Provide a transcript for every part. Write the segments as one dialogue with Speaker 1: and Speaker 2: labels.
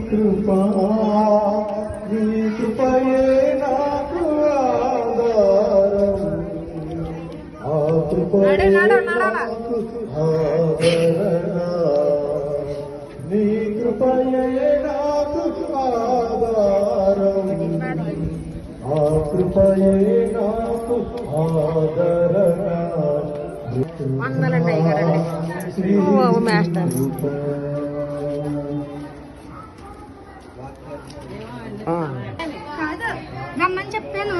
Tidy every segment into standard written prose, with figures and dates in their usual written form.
Speaker 1: కృపా నీ కృపయే నాకు ఆధారం ఆ కృపయే నాకు ఆదరణ నీ కృపయే నాకు ఆధారం ఆ కృపయే నాకు ఆదరణ
Speaker 2: వందలండి అయ్యారండి మాస్టర్ రమ్మని చెప్పాను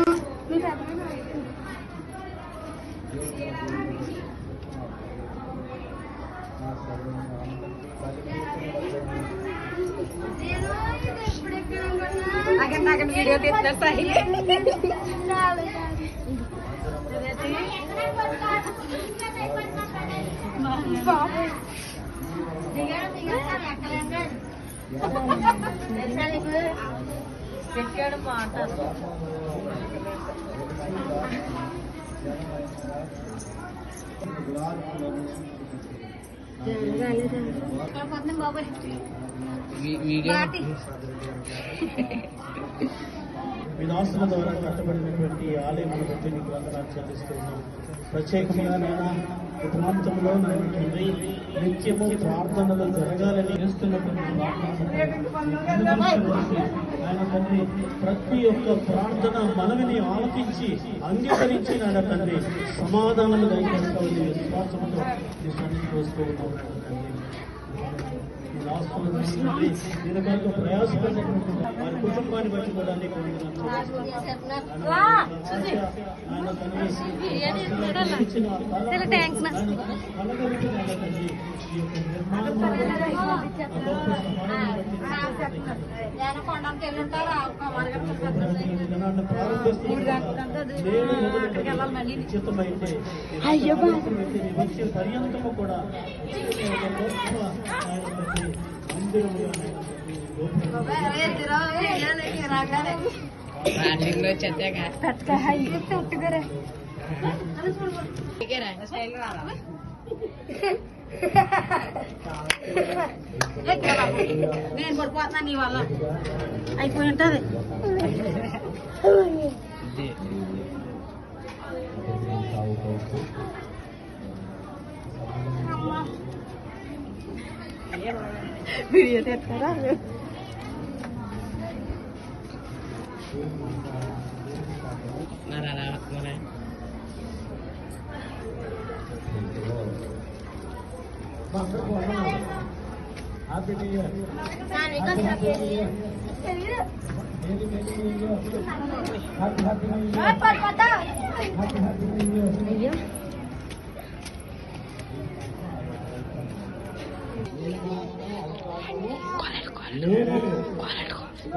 Speaker 2: అక్కడ వీడియో తీస్తారు సాహిల్ చెప్పాడు మాట
Speaker 1: మీ దాసుల ద్వారా కట్టబడినటువంటి ఆలయమును బట్టి మీకు వందనాలు చెల్లిస్తున్నాం. ప్రత్యేకంగా నేను ఉపమాంతంలో నేను తండ్రి నిత్యము ప్రార్థనలు జరగాలని చేస్తున్నటువంటి ఆయన తండ్రి ప్రతి ఒక్క ప్రార్థన మనవిని ఆలకించి అంగీకరించినాడ తండ్రి సమాధానాలు దయచేస్తామని విశ్వాసంతో ఈ సన్నిధికి వస్తూ ఉన్నాం. ప్రయాసపడినటువంటి వారి కుటుంబాన్ని బట్టి కూడా వచ్చే పర్యంతము కూడా
Speaker 2: నేను పడిపోతున్నా నీ వల్ల అయిపోయి ఉంటుంది. వీడియో తెస్తారా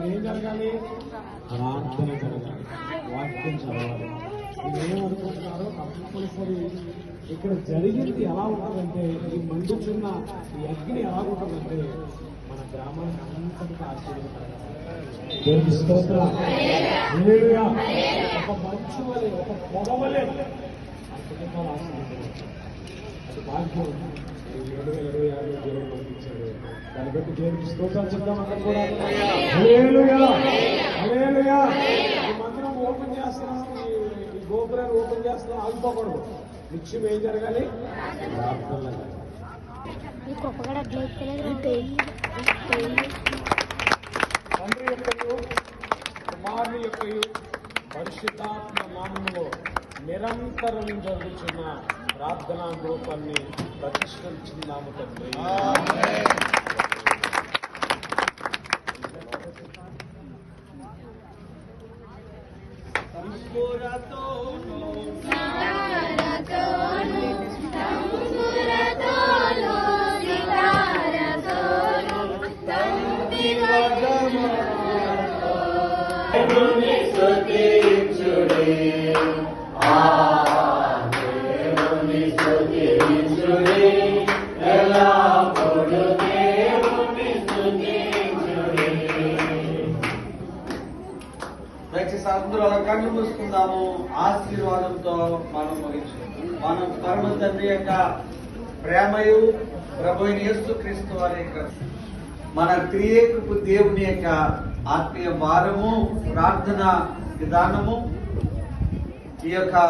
Speaker 1: ఏం జరగాలి? ప్రార్థన జరగాలి, వాక్యం చదవాలి. మీరు ఏమనుకుంటున్నారో కంపల్సరీ ఇక్కడ జరిగింది ఎలా ఉంటుందంటే, ఈ మండుచున్న ఈ అగ్ని ఎలా ఉంటుందంటే మన గ్రామానికి అంతటికి ఆశీర్వదించాలి. దేవుని స్తోత్రం. హల్లెలూయా. ఒక మంచు వలె, ఒక పొగ వలె ఆ కుటుంబాలు ఆశీర్వదించాలి. అది భాగ్యం. 2026 దేవుడు పంపించాడు. దాన్ని బట్టి దేవునికి స్తోత్రం చెప్తామంతా కూడా. హల్లెలూయా, హల్లెలూయా. ఈ మందిరం ఓపెన్ చేస్తున్నాం, ఈ గోపురాన్ని ఓపెన్ చేస్తున్నాం, ఆగిపోకూడదు. నిత్యం ఏం జరగాలి? ప్రార్థనలు జరగాలి. తండ్రి యొక్కయు కుమారుని యొక్కయు పరిశుద్ధాత్మ నామములో నిరంతరం జరుగుతున్న ప్రార్థనా రూపాన్ని ప్రతిష్ఠించున్నాము తండ్రి.
Speaker 3: అందరూ అలా కళ్ళు మూసుకుందాము. ఆశీర్వాదంతో మనం ముగించుకుందాం. మనం పరమ తండ్రి యొక్క ప్రేమయు ప్రభు అయిన యేసుక్రీస్తు వారి యొక్క మన త్రియేకపు దేవుని యొక్క ఆత్మీయ భారము, ప్రార్థన విధానము, ఈ యొక్క